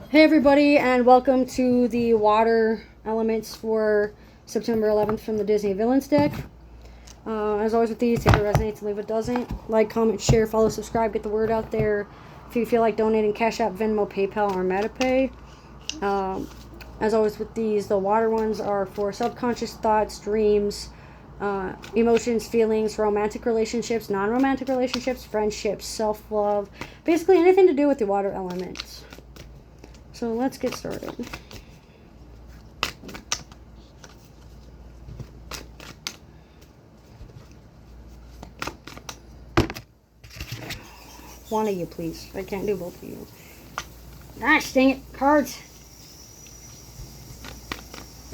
Hey everybody, and welcome to the water elements for September 11th from the Disney Villains deck. As always with these, take it resonates and leave it doesn't. Like, comment, share, follow, subscribe, get the word out there. If you feel like donating, Cash App, Venmo, PayPal, or MetaPay. As always with these, the water ones are for subconscious thoughts, dreams, emotions, feelings, romantic relationships, non-romantic relationships, friendships, self-love. Basically anything to do with the water elements. So let's get started. One of you, please. I can't do both of you. Gosh, dang it. Cards.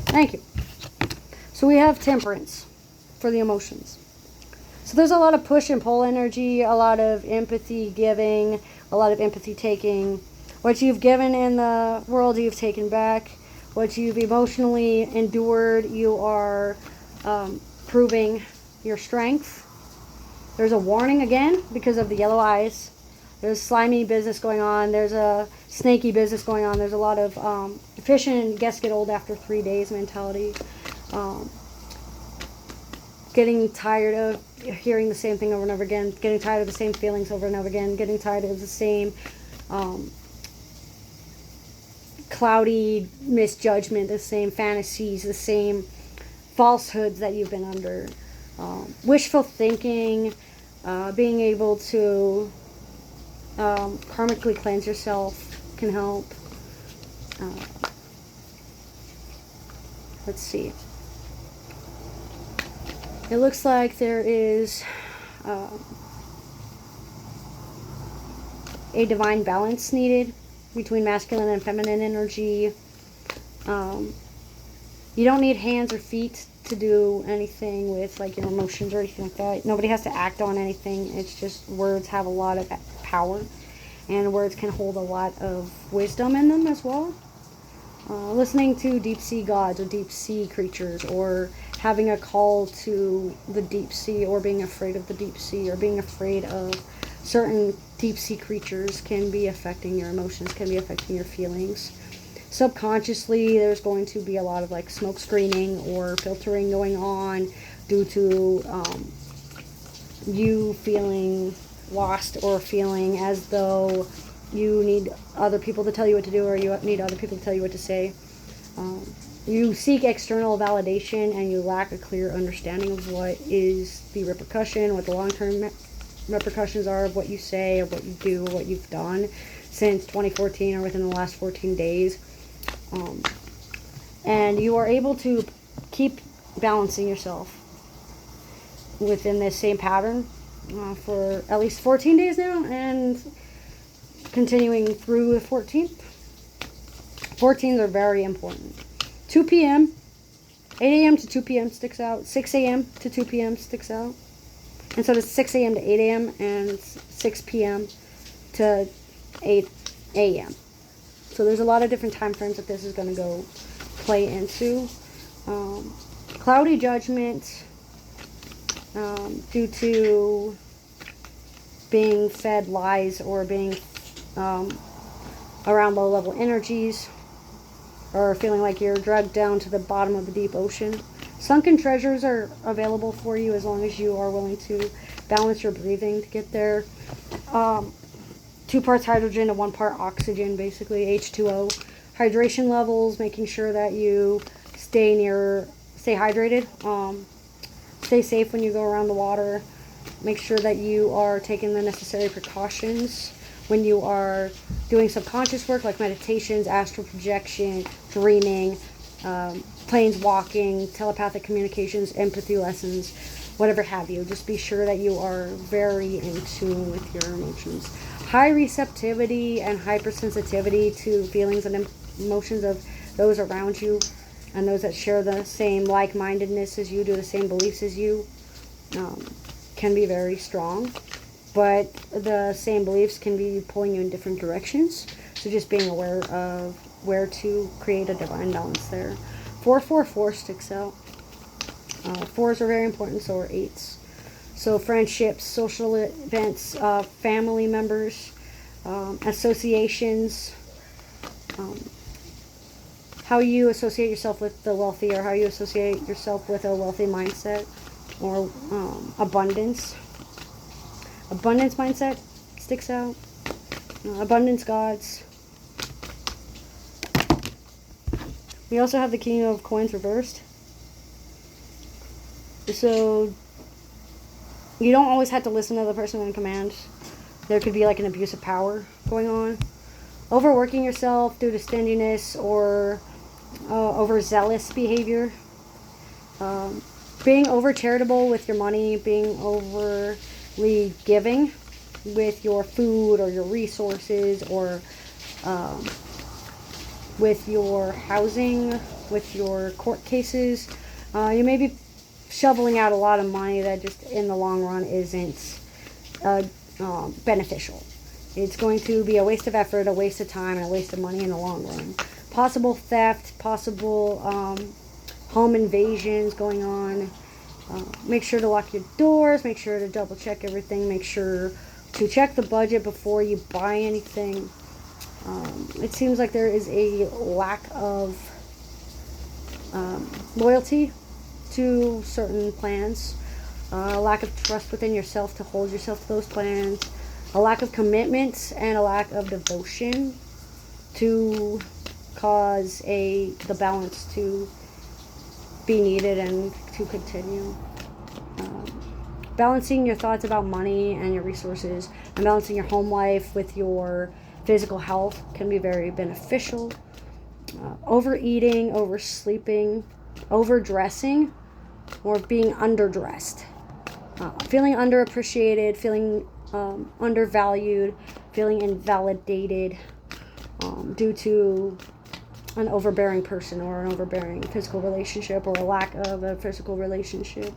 Thank you. So we have temperance for the emotions. So there's a lot of push and pull energy, a lot of empathy giving, a lot of empathy taking. What you've given in the world, you've taken back. What you've emotionally endured, you are proving your strength. There's a warning again because of the yellow eyes. There's slimy business going on. There's a snaky business going on. There's a lot of fish and guests get old after 3 days mentality. Getting tired of hearing the same thing over and over again. Getting tired of the same feelings over and over again. Getting tired of the same cloudy misjudgment, the same fantasies, the same falsehoods that you've been under. Wishful thinking, being able to karmically cleanse yourself can help. Let's see. It looks like there is a divine balance needed between masculine and feminine energy. You don't need hands or feet to do anything with like your emotions or anything like that. Nobody has to act on anything. It's just words have a lot of power, and words can hold a lot of wisdom in them as well. Listening to deep sea gods or deep sea creatures, or having a call to the deep sea, or being afraid of the deep sea, or being afraid of certain deep sea creatures can be affecting your emotions, can be affecting your feelings. Subconsciously, there's going to be a lot of like smoke screening or filtering going on due to you feeling lost or feeling as though you need other people to tell you what to do, or you need other people to tell you what to say. You seek external validation and you lack a clear understanding of what is the repercussion, what the long-term repercussions are of what you say or what you do or what you've done since 2014 or within the last 14 days. And you are able to keep balancing yourself within this same pattern for at least 14 days now, and continuing through the 14th. 14s are very important. 2 p.m., 8 a.m. to 2 p.m. sticks out. 6 a.m. to 2 p.m. sticks out. And so does 6 a.m. to 8 a.m. and 6 p.m. to 8 a.m. So there's a lot of different time frames that this is going to go play into. Cloudy judgment due to being fed lies or being around low-level energies, or feeling like you're dragged down to the bottom of the deep ocean. Sunken treasures are available for you as long as you are willing to balance your breathing to get there. 2 parts hydrogen to 1 part oxygen, basically H2O. Hydration levels, making sure that you stay hydrated. Stay safe when you go around the water. Make sure that you are taking the necessary precautions when you are doing subconscious work like meditations, astral projection, dreaming, planes walking, telepathic communications, empathy lessons, whatever have you. Just be sure that you are very in tune with your emotions. High receptivity and hypersensitivity to feelings and emotions of those around you and those that share the same like-mindedness as you, do the same beliefs as you, can be very strong. But the same beliefs can be pulling you in different directions. So just being aware of where to create a divine balance there. 444 sticks out. 4s are very important, so are 8s. So friendships, social events, family members, associations, how you associate yourself with the wealthy, or how you associate yourself with a wealthy mindset, or abundance. Abundance mindset sticks out. Abundance gods. We also have the King of Coins reversed. So you don't always have to listen to the person in command. There could be like an abuse of power going on. Overworking yourself due to stinginess or overzealous behavior. Being over charitable with your money. Being overly giving with your food or your resources, or with your housing, with your court cases. You may be shoveling out a lot of money that just in the long run isn't beneficial. It's going to be a waste of effort, a waste of time, and a waste of money in the long run. Possible theft, possible home invasions going on. Make sure to lock your doors. Make sure to double check everything. Make sure to check the budget before you buy anything. It seems like there is a lack of loyalty to certain plans. A lack of trust within yourself to hold yourself to those plans. A lack of commitment and a lack of devotion to cause the balance to be needed and to continue. Balancing your thoughts about money and your resources, and balancing your home life with your physical health can be very beneficial. Overeating, oversleeping, overdressing, or being underdressed. Feeling underappreciated, feeling undervalued, feeling invalidated due to an overbearing person or an overbearing physical relationship, or a lack of a physical relationship.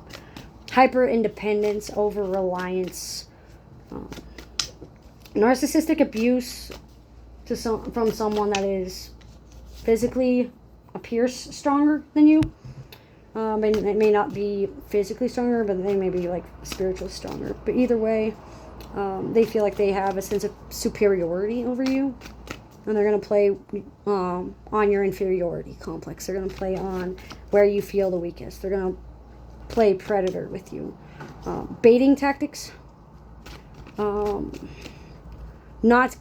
Hyper independence, over reliance, narcissistic abuse from someone that is physically appears stronger than you. It may not be physically stronger, but they may be like spiritually stronger. But either way, they feel like they have a sense of superiority over you, and they're going to play on your inferiority complex. They're going to play on where you feel the weakest. They're going to play predator with you. Baiting tactics, not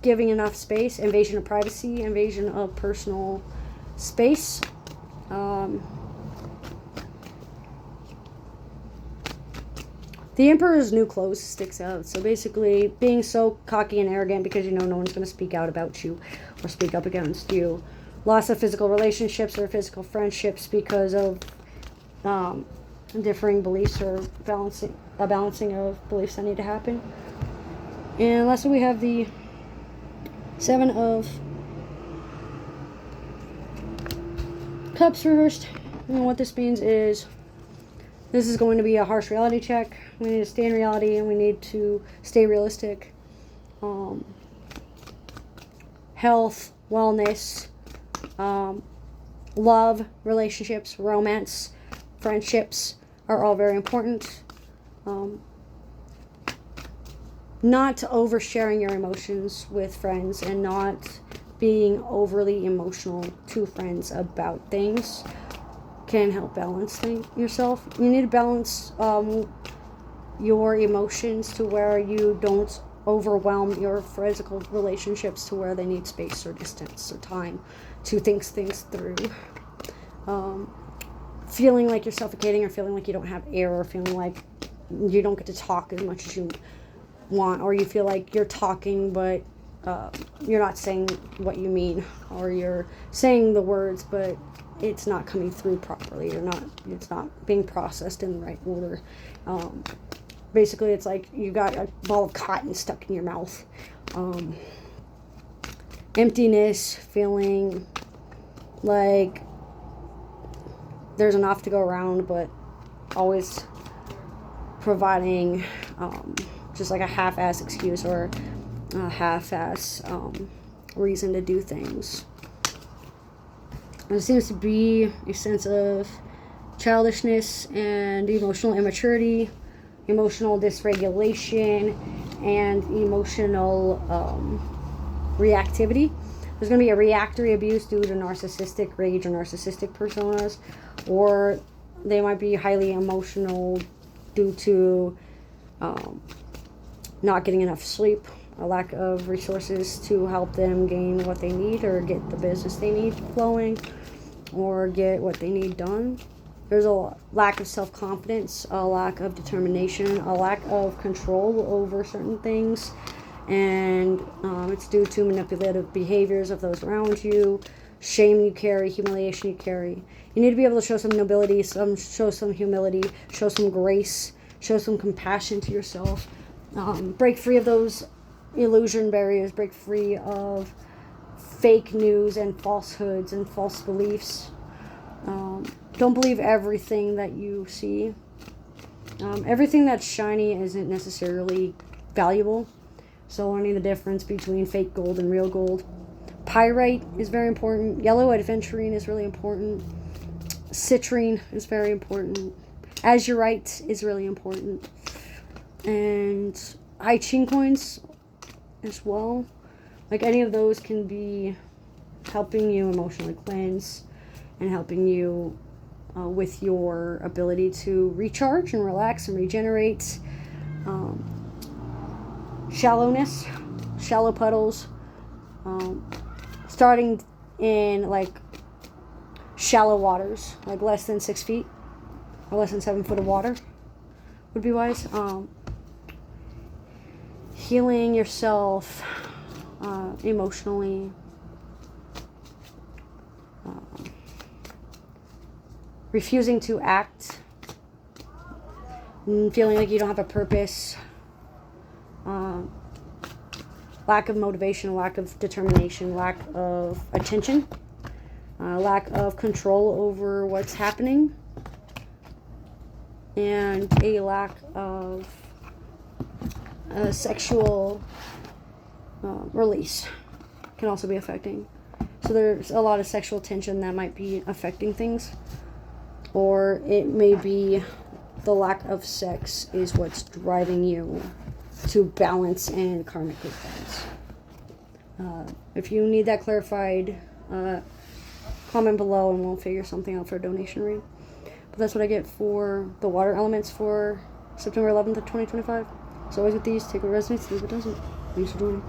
giving enough space, invasion of privacy, invasion of personal space. The Emperor's new clothes sticks out. So basically, being so cocky and arrogant because you know no one's going to speak out about you or speak up against you. Loss of physical relationships or physical friendships because of differing beliefs, or balancing of beliefs that need to happen. And lastly, we have the Seven of Cups reversed. And what this means is this is going to be a harsh reality check. We need to stay in reality, and we need to stay realistic. Health, wellness, love, relationships, romance, friendships are all very important. Not oversharing your emotions with friends, and not being overly emotional to friends about things can help balance yourself. You need to balance your emotions to where you don't overwhelm your physical relationships to where they need space or distance or time to think things through. Feeling like you're suffocating, or feeling like you don't have air, or feeling like you don't get to talk as much as you want, or you feel like you're talking but you're not saying what you mean, or you're saying the words but it's not coming through properly, it's not being processed in the right order. Basically, it's like you got a ball of cotton stuck in your mouth. Emptiness, feeling like there's enough to go around, but always providing just like a half-ass excuse or a half-ass reason to do things. There seems to be a sense of childishness and emotional immaturity, emotional dysregulation, and emotional reactivity. There's going to be a reactory abuse due to narcissistic rage or narcissistic personas, or they might be highly emotional due to not getting enough sleep, a lack of resources to help them gain what they need or get the business they need flowing or get what they need done. There's a lack of self-confidence, a lack of determination, a lack of control over certain things, and it's due to manipulative behaviors of those around you, shame you carry, humiliation you carry. You need to be able to show some nobility, show some humility, show some grace, show some compassion to yourself. Break free of those illusion barriers, break free of fake news and falsehoods and false beliefs. Don't believe everything that you see. Everything that's shiny isn't necessarily valuable. So learning the difference between fake gold and real gold. Pyrite is very important. Yellow aventurine is really important. Citrine is very important. Azurite is really important. And I Ching coins as well. Like any of those can be helping you emotionally cleanse and helping you with your ability to recharge and relax and regenerate. Shallowness, shallow puddles, starting in like shallow waters, like less than 6 feet or less than 7 foot of water would be wise. Healing yourself emotionally, refusing to act, feeling like you don't have a purpose, lack of motivation, lack of determination, lack of attention, lack of control over what's happening, and a lack of sexual release can also be affecting. So there's a lot of sexual tension that might be affecting things, or it may be the lack of sex is what's driving you to balance and karmically cleanse. If you need that clarified, comment below and we'll figure something out for a donation read. But that's what I get for the water elements for September 11th of 2025. So always with these, take what resonates, leave what doesn't. Thanks for joining.